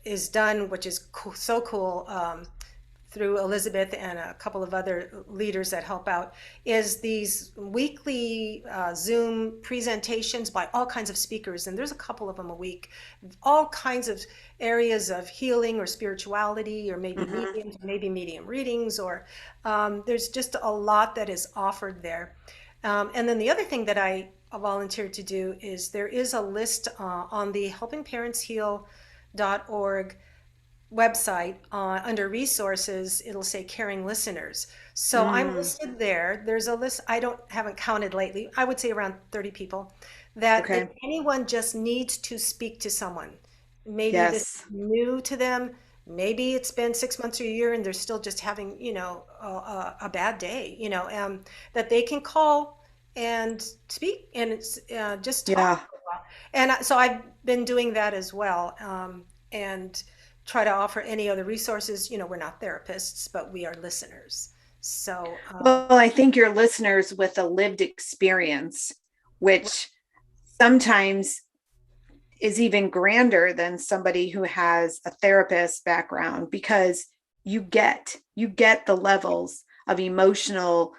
is done, which is so cool, through Elizabeth and a couple of other leaders that help out, is these weekly Zoom presentations by all kinds of speakers. And there's a couple of them a week, all kinds of areas of healing or spirituality, or maybe Hmm. mediums, maybe medium readings, or there's just a lot that is offered there. And then the other thing that I volunteered to do is there is a list on the helpingparentsheal.org website under resources. It'll say caring listeners. So I'm Mm. listed there. There's a list. I don't haven't counted lately. I would say around 30 people that if Okay. anyone just needs to speak to someone, maybe this is Yes. new to them, maybe it's been 6 months or a year and they're still just having a bad day, that they can call and speak, and it's just talk. Yeah. And so I've been doing that as well, and try to offer any other resources. We're not therapists, but we are listeners. So, Well, I think your listeners with a lived experience, which sometimes is even grander than somebody who has a therapist background because you get the levels of emotional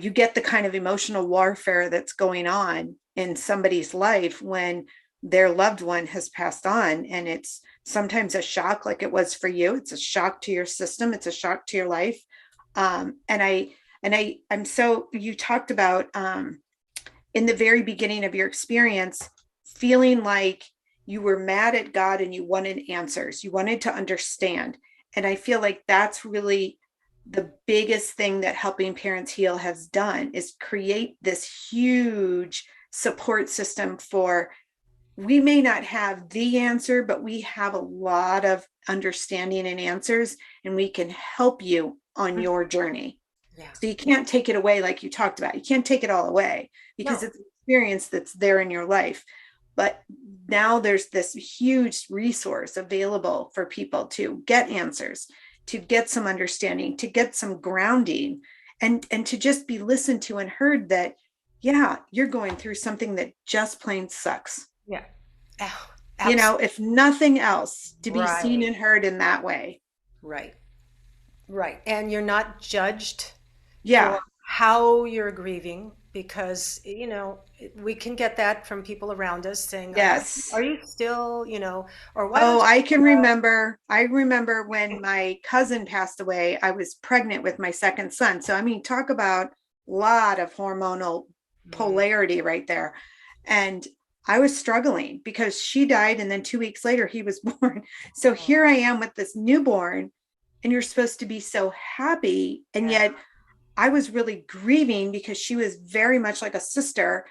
you get the kind of emotional warfare that's going on in somebody's life when their loved one has passed on, and it's sometimes a shock like it was for you. It's a shock to your system, it's a shock to your life. And I'm so, you talked about in the very beginning of your experience, feeling like you were mad at God and you wanted answers, you wanted to understand. And I feel like that's really the biggest thing that Helping Parents Heal has done, is create this huge support system for, we may not have the answer, but we have a lot of understanding and answers, and we can help you on Mhm. your journey. Yeah. So you can't take it away like you talked about. You can't take it all away because No. it's an experience that's there in your life. But now there's this huge resource available for people to get answers, to get some understanding, to get some grounding, and to just be listened to and heard that, yeah, you're going through something that just plain sucks. Yeah. Oh, If nothing else, to be seen right. and heard in that way. Right. Right. And you're not judged for Yeah. how you're grieving because, we can get that from people around us saying, are Yes. you still, or why Oh, don't I can you? remember. I remember when my cousin passed away, I was pregnant with my second son. So, I mean, talk about a lot of hormonal Mm, polarity right there. And I was struggling because she died. And then 2 weeks later, he was born. So oh, here I am with this newborn, and you're supposed to be so happy. And yeah. yet I was really grieving because she was very much like a sister.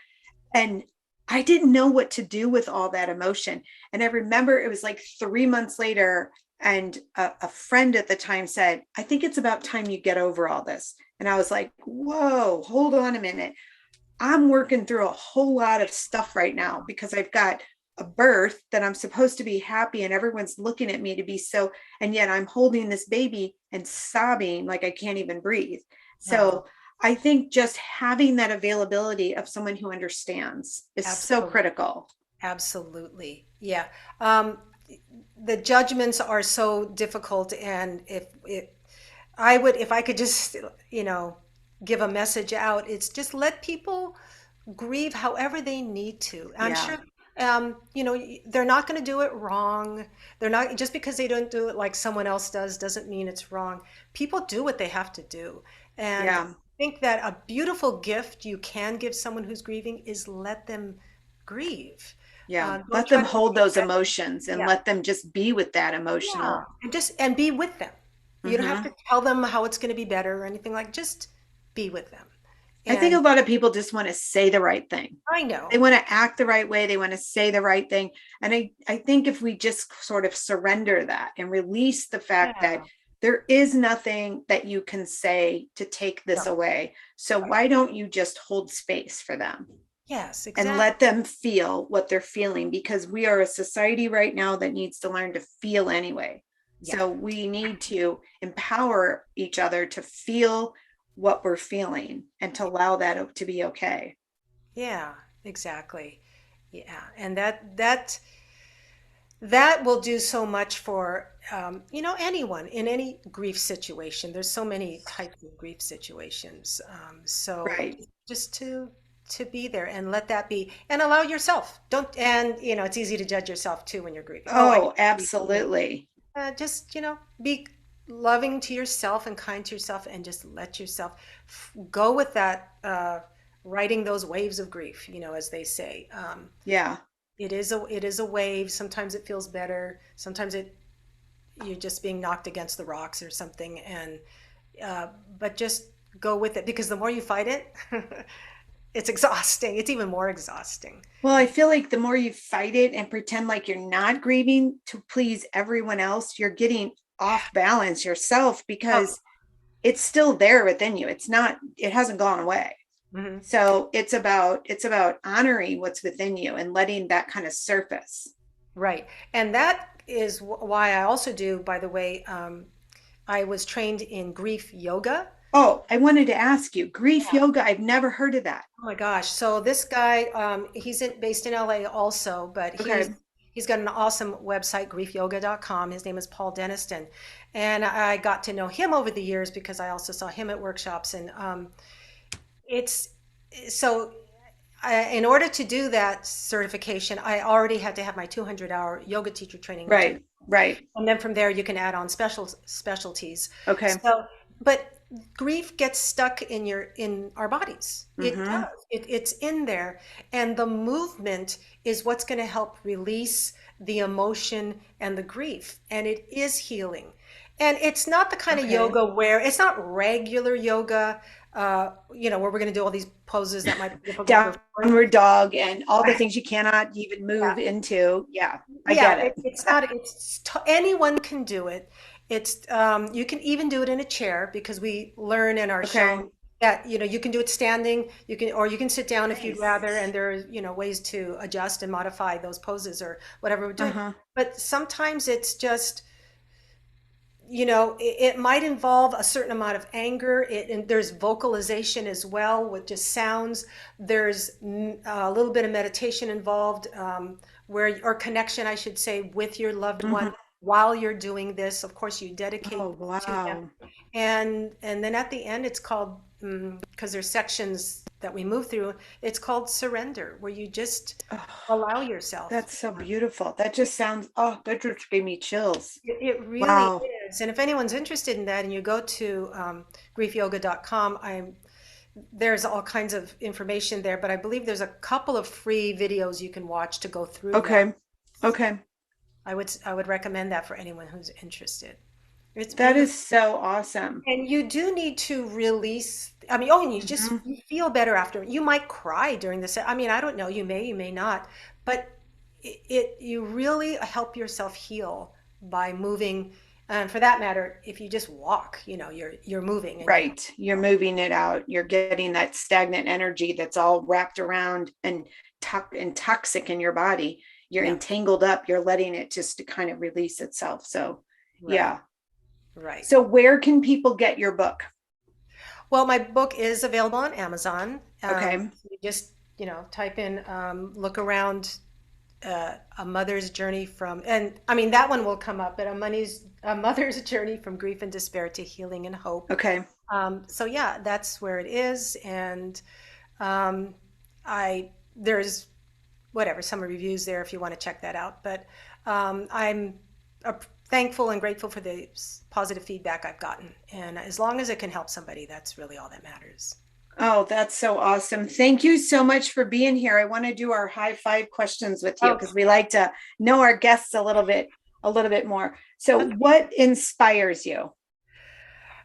And I didn't know what to do with all that emotion. And I remember it was like 3 months later, and a friend at the time said, I think it's about time you get over all this. And I was like, whoa, hold on a minute. I'm working through a whole lot of stuff right now because I've got a birth that I'm supposed to be happy, and everyone's looking at me to be so, and yet I'm holding this baby and sobbing like I can't even breathe. Oh, So I think just having that availability of someone who understands is so absolutely. critical. Absolutely. Yeah. Um, the judgments are so difficult. And if I could just, give a message out, it's just let people grieve however they need to. I'm Yeah. sure, they're not going to do it wrong. They're not, just because they don't do it like someone else does, doesn't mean it's wrong. People do what they have to do. And Yeah. I think that a beautiful gift you can give someone who's grieving is let them grieve. Yeah. Don't Let them try to hold those protect. emotions and Yeah, let them just be with that yeah, emotional. and be with them. You don't have Mm-hmm. to tell them how it's going to be better or anything, like just be with them. I think a And lot of people just want to say the right thing. I They know, want to act the right way. They want to say the right thing. And I think if we just sort of surrender that and release the fact that yeah, there is nothing that you can say to take this no, away. So right, why don't you just hold space for them yes, and exactly, let them feel what they're feeling? Because we are a society right now that needs to learn to feel anyway. yeah, So we need to empower each other to feel what we're feeling and to allow that to be okay. yeah, exactly, yeah, and that will do so much for anyone in any grief situation. There's so many types of grief situations. So Right. just to be there and let that be, and allow yourself. Don't, and it's easy to judge yourself too when you're grieving. Oh, I Oh, grieve, me. absolutely. Just be loving to yourself and kind to yourself, and just let yourself go with that. Riding those waves of grief, as they say. Yeah. It is a wave. Sometimes it feels better. Sometimes you're just being knocked against the rocks or something, and uh, but just go with it, because the more you fight it, it's exhausting. It's even more exhausting. Well, I feel like the more you fight it and pretend like you're not grieving to please everyone else, you're getting off balance yourself Oh, because it's still there within you. It's not, it hasn't gone away. mhm. So it's about honoring what's within you and letting that kind of surface. Right. And that is why I also do, by the way, I was trained in grief yoga. Oh, I wanted to ask you, grief yoga, I've never heard of that. Oh my gosh. So this guy, based in LA also, but he's Okay. he's got an awesome website, griefyoga.com. His name is Paul Deniston. And I got to know him over the years because I also saw him at workshops. And it's so in order to do that certification, I already had to have my 200-hour yoga teacher training, which I, Right. Right. and then from there you can add on specialties. Okay. So, but grief gets stuck in our bodies. It Mm-hmm. does. It's in there, and the movement is what's going to help release the emotion and the grief, and it is healing. And it's not the kind of Okay. yoga where it's not regular yoga, where we're going to do all these poses that might be difficult for. Downward dog and all the things you cannot even move into. Yeah, I Yeah, get it. it's not, anyone can do it. You can even do it in a chair because we learn and are Okay. shown that, you can do it standing, or you can sit down if you'd Nice. rather, and there are, ways to adjust and modify those poses or whatever we're doing. Uh-huh. But sometimes it's just, it might involve a certain amount of anger. And there's vocalization as well with just sounds. There's a little bit of meditation involved, or connection, I should say, with your loved Hmm. one while you're doing this. Of course, you Oh, dedicate to them, wow. and then at the end, it's called, because there's sections that we move through. It's called surrender, where you just Oh, allow yourself. that's so beautiful. That just sounds, oh, that just gave me chills. It really Wow. is. And if anyone's interested in that and you go to griefyoga.com, there's all kinds of information there, but I believe there's a couple of free videos you can watch to go through that. Okay. Okay. I would recommend that for anyone who's interested. It's That beautiful. is so awesome. And you do need to release, I mean, oh, and Hmm. you feel better after. You might cry during this. I mean, I don't know, you may not, but you really help yourself heal by moving. And for that matter, if you just walk, you're moving, and Right. You're moving it out. You're getting that stagnant energy that's all wrapped around and toxic in your body. You're yeah, entangled up. You're letting it just to kind of release itself. So, right, yeah. right. So, where can people get your book? Well, my book is available on Amazon. Okay. You just, type in, look around, a mother's journey from, and I mean that one will come up, but a mother's journey from grief and despair to healing and hope. Okay. So yeah, that's where it is, and um, I there's whatever some reviews there if you want to check that out. But I'm thankful and grateful for the positive feedback I've gotten, and as long as it can help somebody, that's really all that matters. Oh, that's so awesome. Thank you so much for being here. I want to do our high five questions with you because we Okay. like to know our guests a little bit more. So, what inspires you?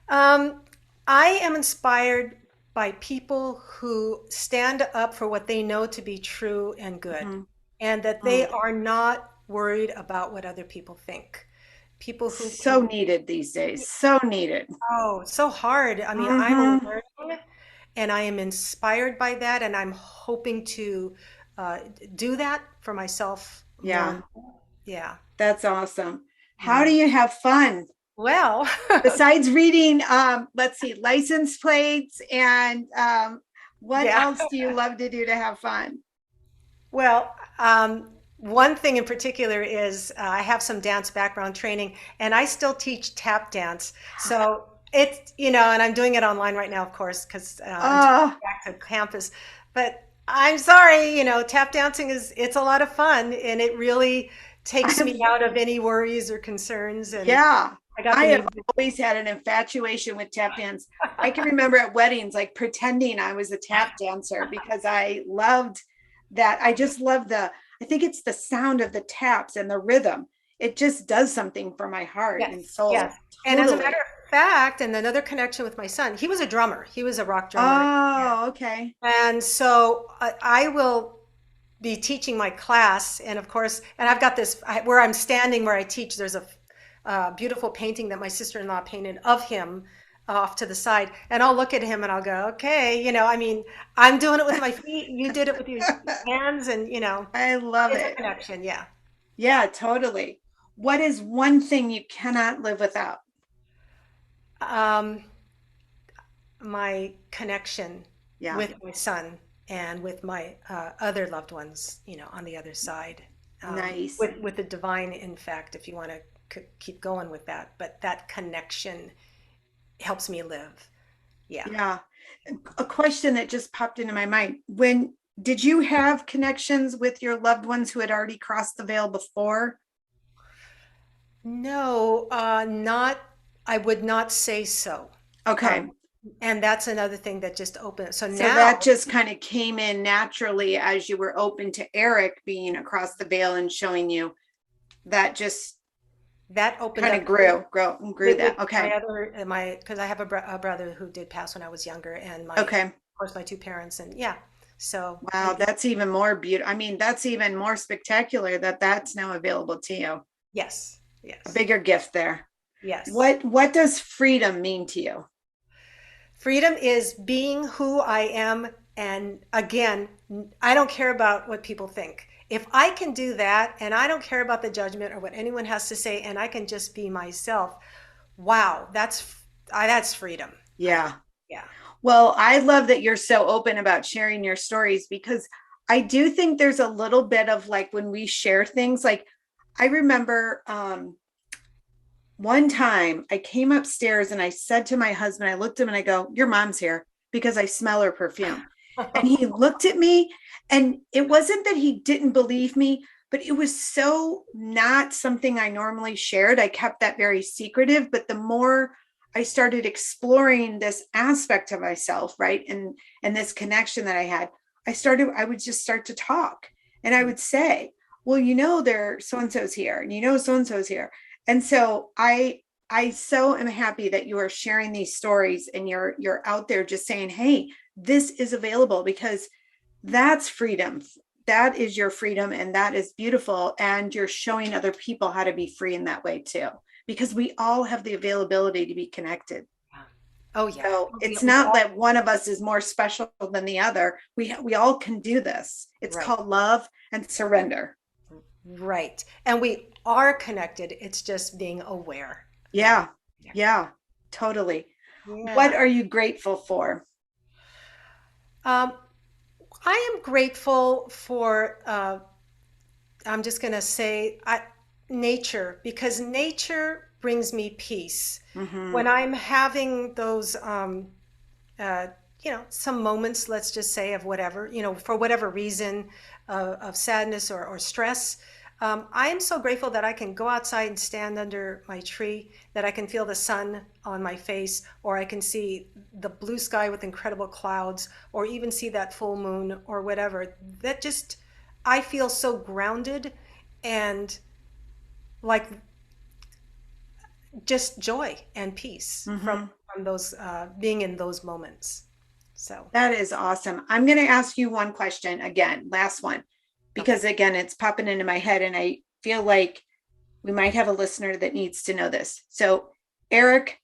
Um, I am inspired by people who stand up for what they know to be true and good, Mhm. and that they Mm. are not worried about what other people think. People who So can, needed these days. So needed. oh, so hard. I mean, I'm Hmm. learning and I am inspired by that, and I'm hoping to uh, do that for myself more Yeah, and more. Yeah. that's awesome. How do Mm. you have fun Well, besides reading? Let's see, license plates and what yeah. else do you love to do to have fun? Well, one thing in particular is I have some dance background training, and I still teach tap dance. So it's, and I'm doing it online right now, of course, because until Oh, I get back to campus. But I'm sorry, tap dancing it's a lot of fun, and it really takes me I've out of any worries or concerns. And Yeah, I got I the have music. always had an infatuation with tap dance. I can remember at weddings, like pretending I was a tap dancer because I loved that. I just love I think it's the sound of the taps and the rhythm. It just does something for my heart and Yes, yes. soul. And as a matter Totally. of fact, and another connection with my son, he was a drummer. He was a rock drummer. Oh, okay. And so I will be teaching my class, and of course, and I've got this where I'm standing, where I teach. There's a beautiful painting that my sister-in-law painted of him off to the side, and I'll look at him and I'll go, okay, I mean, I'm doing it with my feet, you did it with your hands, and I love it's a it. connection, yeah. Yeah, totally. What is one thing you cannot live without? Um, my connection Yeah, with my son and with my other loved ones, on the other side, nice. with the divine, in fact, if you want to keep going with that. But that connection helps me live. Yeah. Yeah. A question that just popped into my mind. When did you have connections with your loved ones who had already crossed the veil before? No, not, I would not say so. Okay. And that's another thing that just opened. So So now that just kind of came in naturally as you were open to Eric being across the veil and showing you that just that opened kind of up grew with that. my Okay. other, my, because I have a brother who did pass when I was younger, and my, of Okay. course, my two parents. And yeah, so I Wow. think, That's even more beautiful. I mean, that's even more spectacular that that's now available to you. yes, A yes, bigger gift there. yes. What does freedom mean to you? Freedom is being who I am. And again, I don't care about what people think. If I can do that and I don't care about the judgment or what anyone has to say, and I can just be myself, wow, that's freedom. I think. Yeah. Yeah. Well, I love that you're so open about sharing your stories because I do think there's a little bit of like when we share things, like I remember one time I came upstairs and I said to my husband, I looked at him and I go, your mom's here because I smell her perfume. And he looked at me and it wasn't that he didn't believe me, but it was so not something I normally shared. I kept that very secretive. But the more I started exploring this aspect of myself, right? And this connection that I had, I would just start to talk and I would say, well, there so and so's here, and so and so's here. And so I so am happy that you are sharing these stories and you're out there just saying, hey, this is available because that's freedom. That is your freedom and that is beautiful. And you're showing other people how to be free in that way too, because we all have the availability to be connected. Oh yeah. So We, it's we not all, that one of us is more special than the other. We all can do this. It's right. called love and surrender. Right. And we are connected. It's just being aware. Yeah. Yeah. Yeah. Yeah. Totally. What Yeah. are you grateful for? Um, I am grateful for, I'm just going to say, nature, because nature brings me peace. Mm-hmm. When I'm having those, uh, some moments, let's just say, of whatever, for whatever reason, of sadness or stress. I am so grateful that I can go outside and stand under my tree, that I can feel the sun on my face, or I can see the blue sky with incredible clouds, or even see that full moon or whatever. That just, I feel so grounded and like just joy and peace Mm-hmm. from those, being in those moments. So, That is awesome. I'm going to ask you one question again, last one, okay. because again, it's popping into my head and I feel like we might have a listener that needs to know this. So, Eric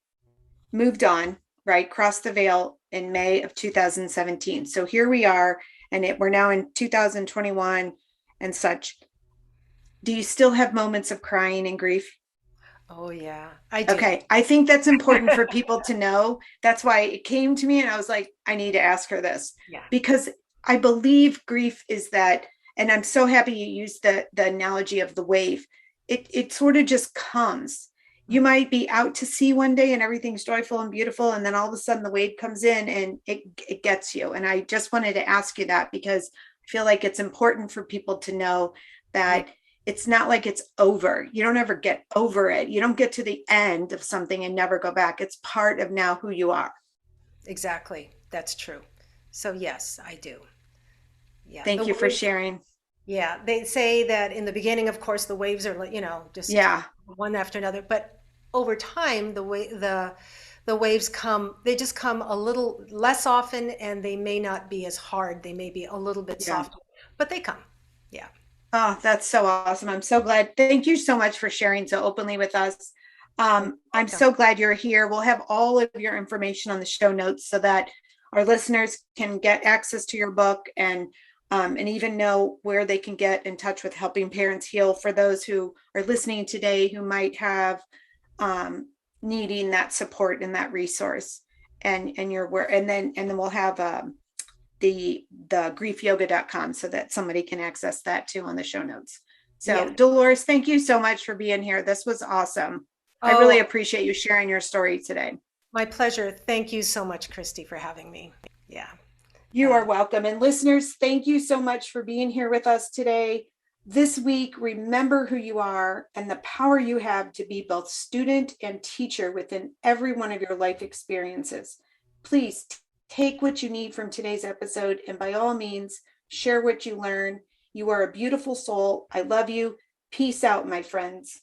moved on, right? Crossed the veil in May of 2017. So here we are, and we're now in 2021 and such. Do you still have moments of crying and grief? Oh yeah, I do. Okay, I think that's important for people to know. That's why it came to me and I was like, I need to ask her this Yeah. because I believe grief is that, and I'm so happy you used the analogy of the wave. It sort of just comes. You might be out to sea one day and everything's joyful and beautiful, and then all of a sudden the wave comes in and it gets you. And I just wanted to ask you that because I feel like it's important for people to know Yeah, that it's not like it's over. You don't ever get over it. You don't get to the end of something and never go back. It's part of now who you are. exactly. That's true. So yes, I do. Yeah. The Thank you for waves, sharing. yeah, they say that in the beginning, of course, the waves are like, just Yeah. one after another, but over time, the waves come, they just come a little less often and they may not be as hard. They may be a little bit Yeah. softer, but they come. Yeah. Oh, that's so awesome. I'm so glad. Thank you so much for sharing so openly with us. You're I'm welcome. so glad you're here. We'll have all of your information on the show notes so that our listeners can get access to your book and even know where they can get in touch with Helping Parents Heal for those who are listening today who might have needing that support and that resource and your work. And then we'll have the griefyoga.com so that somebody can access that too on the show notes. So Yeah. Dolores, thank you so much for being here. This was awesome. I really Oh, appreciate you sharing your story today. my pleasure. Thank you so much, Christy, for having me. Yeah. You are Uh, welcome. And listeners, thank you so much for being here with us today. This week, remember who you are and the power you have to be both student and teacher within every one of your life experiences. Please take what you need from today's episode and by all means, share what you learn. You are a beautiful soul. I love you. Peace out, my friends.